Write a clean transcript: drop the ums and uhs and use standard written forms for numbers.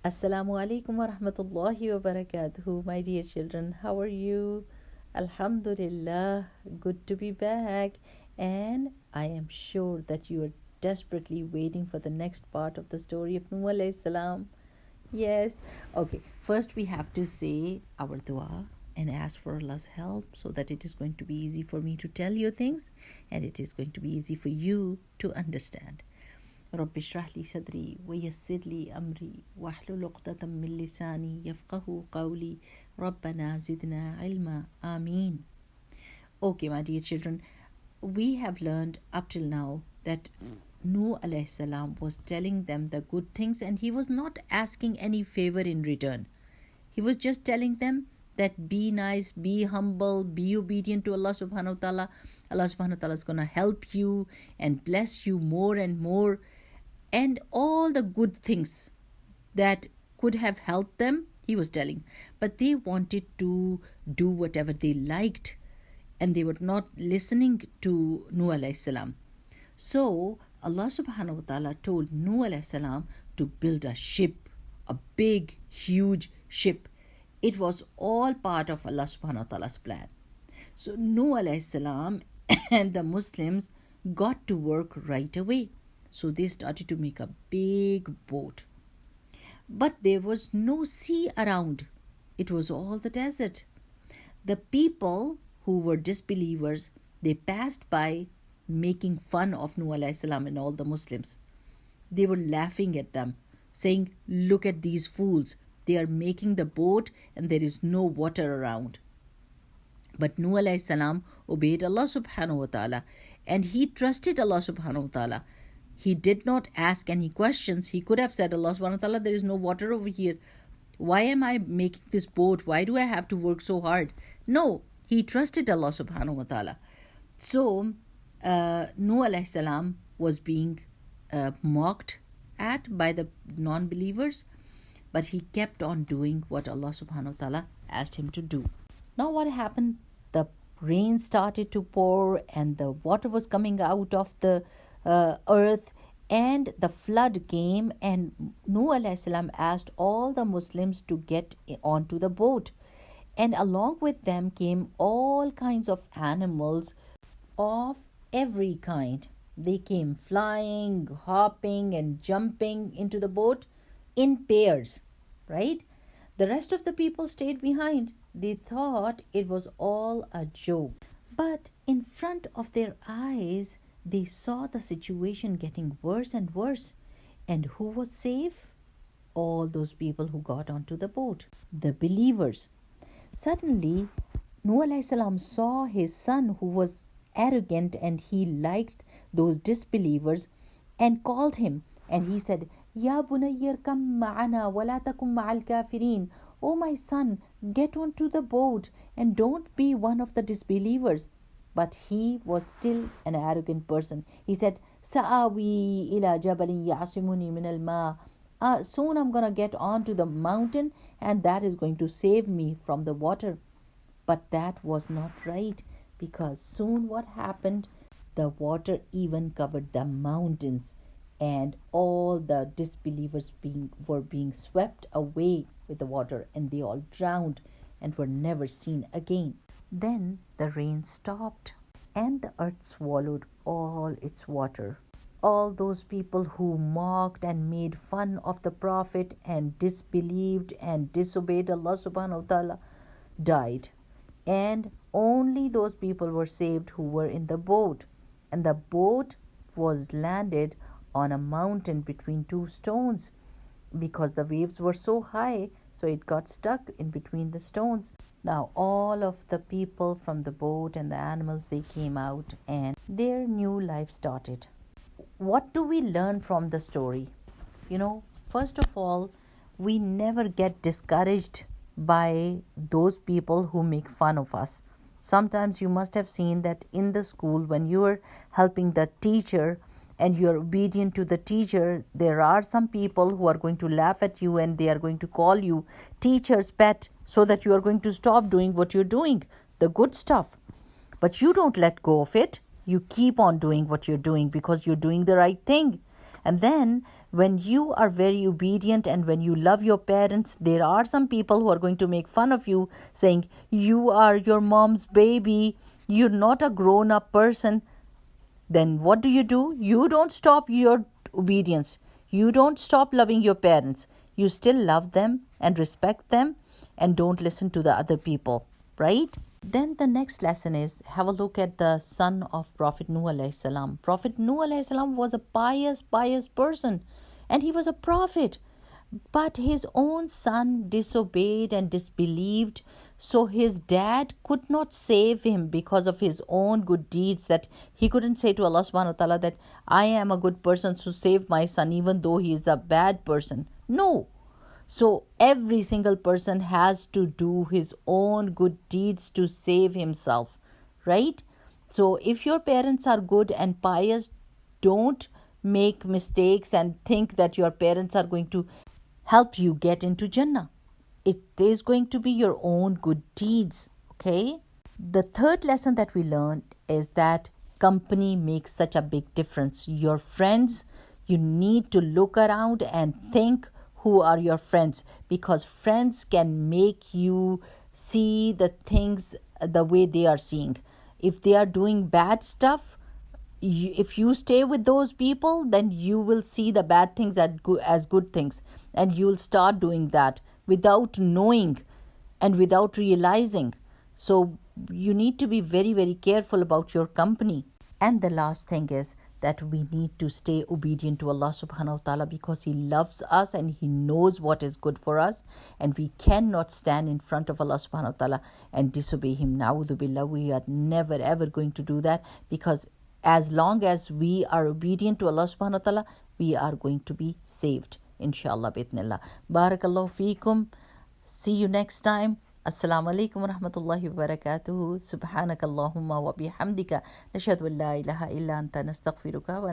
Assalamu alaikum wa rahmatullahi wa barakatuhu, my dear children. How are you? Alhamdulillah, good to be back. And I am sure that you are desperately waiting for the next part of the story of Nuh alayhi salam. Yes. Okay, first we have to say our dua and ask for Allah's help so that it is going to be easy for me to tell you things and it is going to be easy for you to understand. رب اشرح لي صدري ويسر لي أمري واحلل عقدة من لساني يفقه قولي ربنا زدنا علما آمين. Okay, my dear children, we have learned up till now that Nuh alayhi salam was telling them the good things and he was not asking any favor in return. He was just telling them that be nice, be humble, be obedient to Allah subhanahu wa ta'ala. Allah subhanahu wa ta'ala is going to help you and bless you more and more. And all the good things that could have helped them, he was telling. But they wanted to do whatever they liked and they were not listening to Nuh alayhi salam. So Allah subhanahu wa ta'ala told Nuh alayhi salam to build a ship, a big, huge ship. It was all part of Allah subhanahu wa ta'ala's plan. So Nuh alayhi salam and the Muslims got to work right away. So they started to make a big boat. But there was no sea around. It was all the desert. The people who were disbelievers, they passed by making fun of Nuh alayhi salam and all the Muslims. They were laughing at them, saying, look at these fools. They are making the boat and there is no water around. But Nuh alayhi salam obeyed Allah subhanahu wa ta'ala and he trusted Allah subhanahu wa ta'ala. He did not ask any questions. He could have said, Allah subhanahu wa ta'ala, there is no water over here. Why am I making this boat? Why do I have to work so hard? No, he trusted Allah subhanahu wa ta'ala. So, Nuh alayhi salam was being mocked at by the non-believers, but he kept on doing what Allah subhanahu wa ta'ala asked him to do. Now what happened? The rain started to pour and the water was coming out of the earth and the flood came and Nuh alayhi salam asked all the Muslims to get onto the boat, and along with them came all kinds of animals of every kind. They came flying, hopping and jumping into the boat in pairs, right? The rest of the people stayed behind. They thought it was all a joke. But in front of their eyes, they saw the situation getting worse and worse. And who was safe? All those people who got onto the boat, the believers. Suddenly, Nuh alayhi salam saw his son who was arrogant and he liked those disbelievers and called him. And he said, Ya bunayyir kam ma'ana wa la takum ma'al kafirin. Oh my son, get onto the boat and don't be one of the disbelievers. But he was still an arrogant person. He said, Sa'awi ila jabalin ya'simuni min al-ma. Soon I'm going to get onto the mountain and that is going to save me from the water. But that was not right, because soon what happened? The water even covered the mountains and all the disbelievers were being swept away with the water and they all drowned and were never seen again. Then the rain stopped and the earth swallowed all its water. All those people who mocked and made fun of the Prophet and disbelieved and disobeyed Allah subhanahu wa ta'ala died. And only those people were saved who were in the boat. And the boat was landed on a mountain between two stones because the waves were so high, so it got stuck in between the stones. Now all of the people from the boat and the animals, they came out and their new life started. What do we learn from the story? First of all, we never get discouraged by those people who make fun of us. Sometimes you must have seen that in the school when you are helping the teacher and you are obedient to the teacher, there are some people who are going to laugh at you and they are going to call you teacher's pet so that you are going to stop doing what you're doing, the good stuff. But you don't let go of it. You keep on doing what you're doing because you're doing the right thing. And then when you are very obedient and when you love your parents, there are some people who are going to make fun of you, saying, you are your mom's baby, you're not a grown up person. Then what do? You don't stop your obedience. You don't stop loving your parents. You still love them and respect them and don't listen to the other people, right? Then the next lesson is, have a look at the son of Prophet Nuh alayhi salam. Prophet Nuh alayhi salam was a pious person, and he was a prophet. But his own son disobeyed and disbelieved, so his dad could not save him because of his own good deeds. That he couldn't say to Allah subhanahu wa ta'ala that I am a good person, so save my son even though he is a bad person. No. So every single person has to do his own good deeds to save himself, right? So if your parents are good and pious, don't make mistakes and think that your parents are going to help you get into Jannah. It is going to be your own good deeds, okay? The third lesson that we learned is that company makes such a big difference. Your friends, you need to look around and think who are your friends, because friends can make you see the things the way they are seeing. If they are doing bad stuff, if you stay with those people, then you will see the bad things as good things, and you will start doing that without knowing and without realizing. So you need to be very, very careful about your company. And the last thing is that we need to stay obedient to Allah subhanahu wa ta'ala, because He loves us and He knows what is good for us, and we cannot stand in front of Allah subhanahu wa ta'ala and disobey Him. Na'udhu billah, we are never ever going to do that, because as long as we are obedient to Allah subhanahu wa ta'ala, we are going to be saved, inshallah bi'idhnillah. Barakallahu feekum. See you next time. Assalamu alaikum wa rahmatullahi wa barakatuhu. Subhanakallahumma wa bihamdika. Nashhadu an la ilaha illa anta nastaghfiruka wa